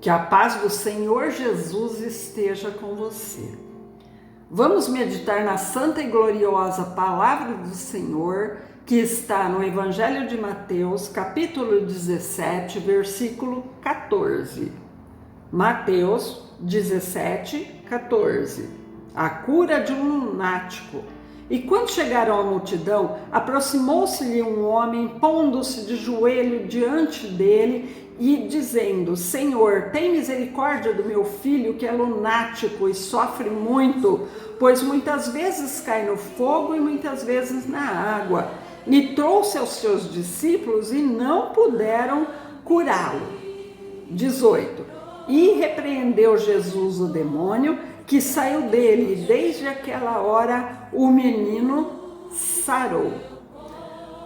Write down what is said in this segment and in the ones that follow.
Que a paz do Senhor Jesus esteja com você. Vamos meditar na santa e gloriosa palavra do Senhor, que está no Evangelho de Mateus, capítulo 17, versículo 14. Mateus 17, 14. A cura de um lunático. E quando chegaram à multidão, aproximou-se-lhe um homem, pondo-se de joelho diante dele e dizendo: Senhor, tem misericórdia do meu filho, que é lunático e sofre muito, pois muitas vezes cai no fogo e muitas vezes na água. E trouxe aos seus discípulos e não puderam curá-lo. 18. E repreendeu Jesus o demônio, que saiu dele, e desde aquela hora o menino sarou.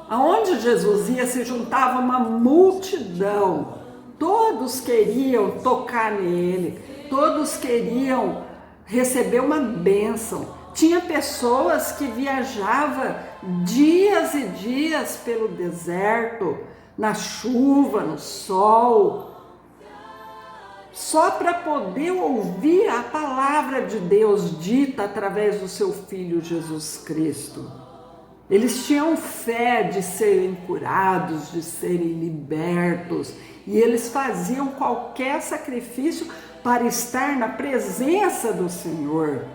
Aonde Jesus ia se juntava uma multidão. Todos queriam tocar nele, todos queriam receber uma bênção. Tinha pessoas que viajavam dias e dias pelo deserto, na chuva, no sol, só para poder ouvir a palavra de Deus dita através do seu Filho Jesus Cristo. Eles tinham fé de serem curados, de serem libertos, e eles faziam qualquer sacrifício para estar na presença do Senhor.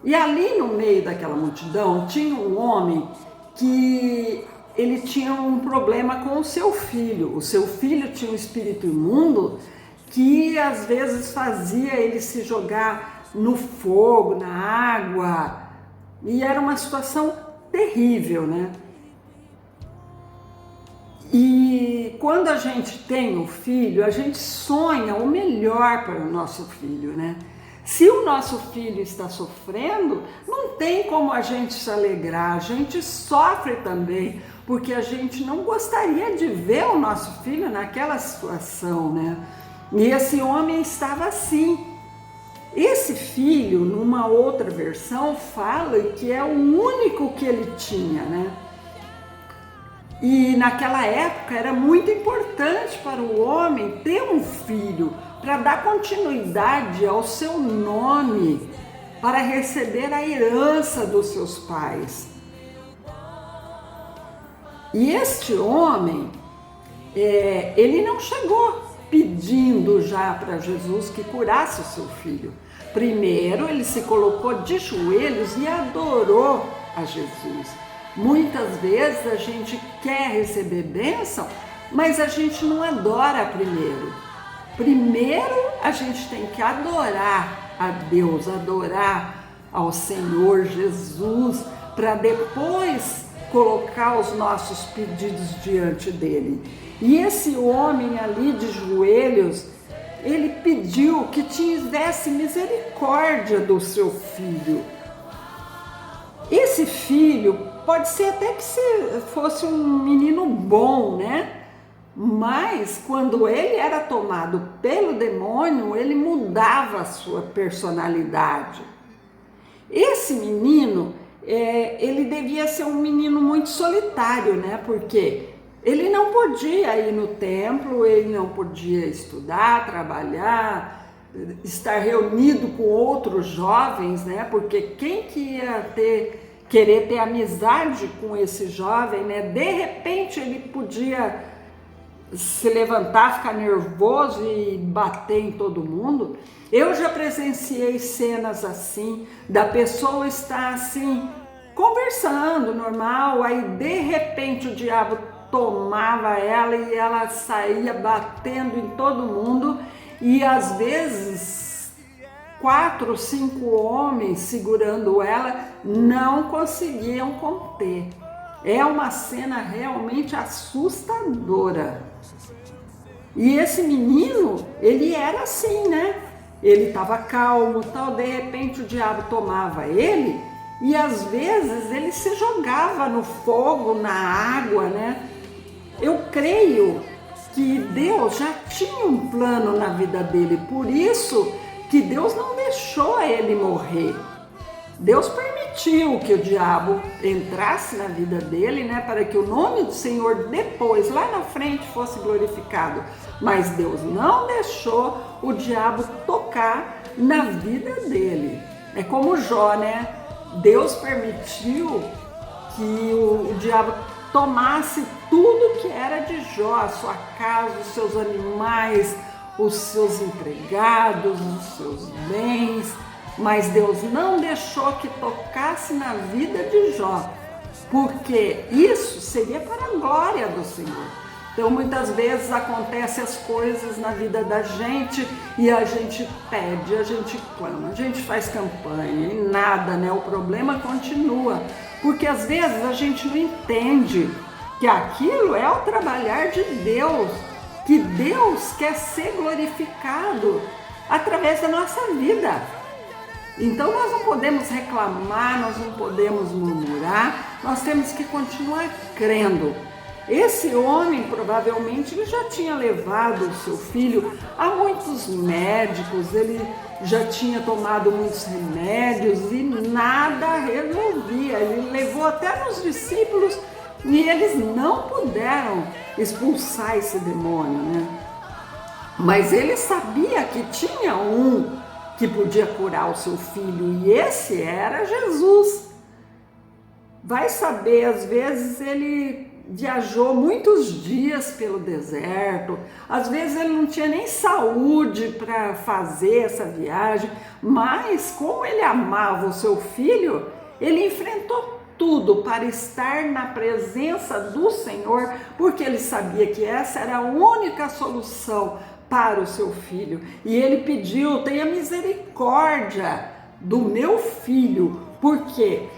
E ali no meio daquela multidão tinha um homem que ele tinha um problema com o seu filho. O seu filho tinha um espírito imundo que às vezes fazia ele se jogar no fogo, na água, e era uma situação terrível, né? E quando a gente tem um filho, a gente sonha o melhor para o nosso filho, né? Se o nosso filho está sofrendo, não tem como a gente se alegrar, a gente sofre também, porque a gente não gostaria de ver o nosso filho naquela situação, né? E esse homem estava assim. Esse filho, numa outra versão, fala que é o único que ele tinha, né? E naquela época era muito importante para o homem ter um filho, para dar continuidade ao seu nome, para receber a herança dos seus pais. E este homem, ele não chegou pedindo já para Jesus que curasse o seu filho. Primeiro ele se colocou de joelhos e adorou a Jesus. Muitas vezes a gente quer receber bênção, mas a gente não adora primeiro. Primeiro a gente tem que adorar a Deus, adorar ao Senhor Jesus, para depois colocar os nossos pedidos diante dele. E esse homem ali de joelhos, ele pediu que tivesse misericórdia do seu filho. Esse filho pode ser até que fosse um menino bom, né? Mas quando ele era tomado pelo demônio, ele mudava a sua personalidade. Esse menino, ele devia ser um menino muito solitário, né? Porque ele não podia ir no templo, ele não podia estudar, trabalhar, estar reunido com outros jovens, né? Porque quem que ia querer ter amizade com esse jovem, né? De repente ele podia se levantar, ficar nervoso e bater em todo mundo. Eu já presenciei cenas assim, da pessoa estar assim, conversando normal, aí de repente o diabo tomava ela e ela saía batendo em todo mundo, e às vezes 4, 5 homens segurando ela não conseguiam conter. É uma cena realmente assustadora. E esse menino, ele era assim, né? Ele estava calmo, tal, de repente o diabo tomava ele e às vezes ele se jogava no fogo, na água, né? Eu creio que Deus já tinha um plano na vida dele, por isso que Deus não deixou ele morrer. Deus permitiu permitiu que o diabo entrasse na vida dele, né, para que o nome do Senhor depois, lá na frente, fosse glorificado. Mas Deus não deixou o diabo tocar na vida dele. É como Jó, né? Deus permitiu que o diabo tomasse tudo que era de Jó, a sua casa, os seus animais, os seus empregados, os seus bens, mas Deus não deixou que tocasse na vida de Jó, porque isso seria para a glória do Senhor. Então muitas vezes acontecem as coisas na vida da gente e a gente pede, a gente clama, a gente faz campanha e nada, né? O problema continua, porque às vezes a gente não entende que aquilo é o trabalhar de Deus, que Deus quer ser glorificado através da nossa vida. Então nós não podemos reclamar, nós não podemos murmurar, nós temos que continuar crendo. Esse homem provavelmente ele já tinha levado o seu filho a muitos médicos, ele já tinha tomado muitos remédios e nada resolvia. Ele levou até nos discípulos e eles não puderam expulsar esse demônio, né? Mas ele sabia que tinha um que podia curar o seu filho e esse era Jesus. Vai saber, às vezes ele viajou muitos dias pelo deserto, às vezes ele não tinha nem saúde para fazer essa viagem, mas como ele amava o seu filho, ele enfrentou tudo para estar na presença do Senhor, porque ele sabia que essa era a única solução para o seu filho. E ele pediu: tenha misericórdia do meu filho, porque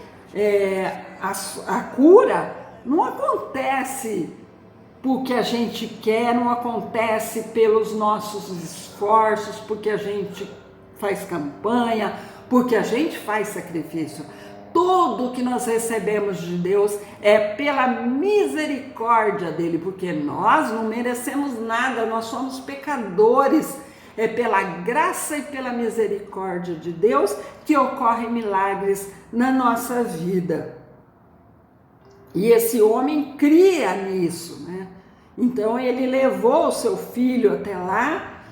a cura não acontece porque a gente quer, não acontece pelos nossos esforços, porque a gente faz campanha, porque a gente faz sacrifício. Tudo que nós recebemos de Deus é pela misericórdia dele, porque nós não merecemos nada, nós somos pecadores. É pela graça e pela misericórdia de Deus que ocorrem milagres na nossa vida. E esse homem cria nisso, né? Então ele levou o seu filho até lá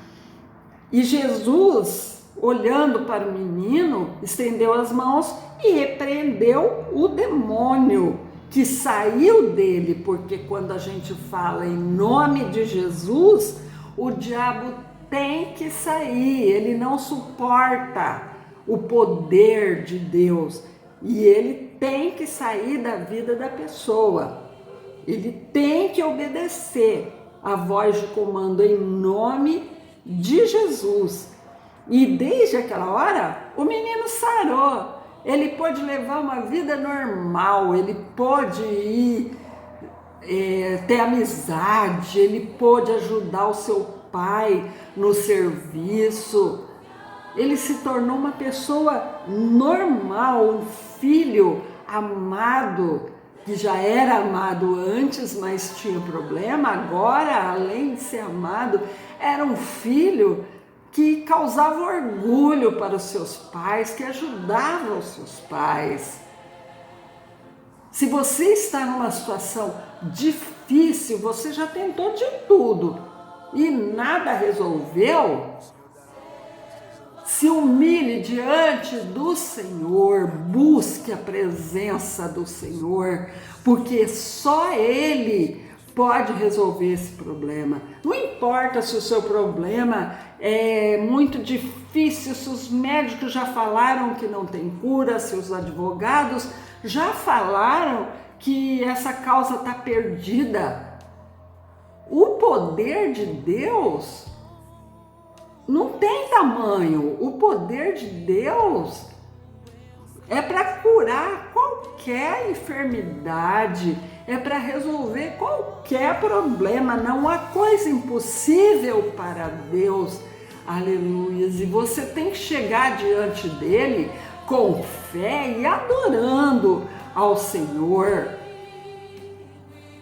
e Jesus, olhando para o menino, estendeu as mãos e repreendeu o demônio que saiu dele, porque quando a gente fala em nome de Jesus, o diabo tem que sair, ele não suporta o poder de Deus e ele tem que sair da vida da pessoa, ele tem que obedecer a voz de comando em nome de Jesus. E desde aquela hora, o menino sarou, ele pôde levar uma vida normal, ele pôde ir ter amizade, ele pôde ajudar o seu pai no serviço, ele se tornou uma pessoa normal, um filho amado, que já era amado antes, mas tinha problema, agora, além de ser amado, era um filho que causava orgulho para os seus pais, que ajudava os seus pais. Se você está numa situação difícil, você já tentou de tudo e nada resolveu, se humilhe diante do Senhor, busque a presença do Senhor, porque só Ele pode resolver esse problema. Não importa se o seu problema é muito difícil, se os médicos já falaram que não tem cura, se os advogados já falaram que essa causa está perdida. O poder de Deus não tem tamanho. O poder de Deus é para curar qualquer enfermidade, é para resolver qualquer problema. Não há coisa impossível para Deus. Aleluia. E você tem que chegar diante dele com fé e adorando ao Senhor,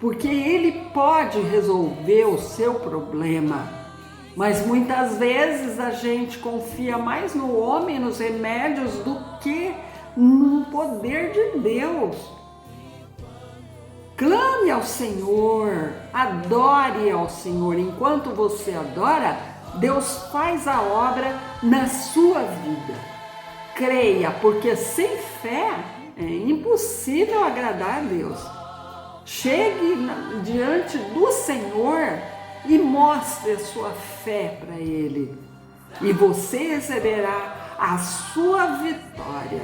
porque ele pode resolver o seu problema. Mas muitas vezes a gente confia mais no homem, nos remédios, do que no poder de Deus. Clame ao Senhor, adore ao Senhor. Enquanto você adora, Deus faz a obra na sua vida. Creia, porque sem fé é impossível agradar a Deus. Chegue diante do Senhor e mostre a sua fé para Ele. E você receberá a sua vitória.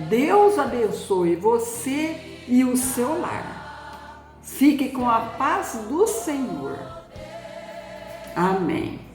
Deus abençoe você e o seu lar. Fique com a paz do Senhor. Amém.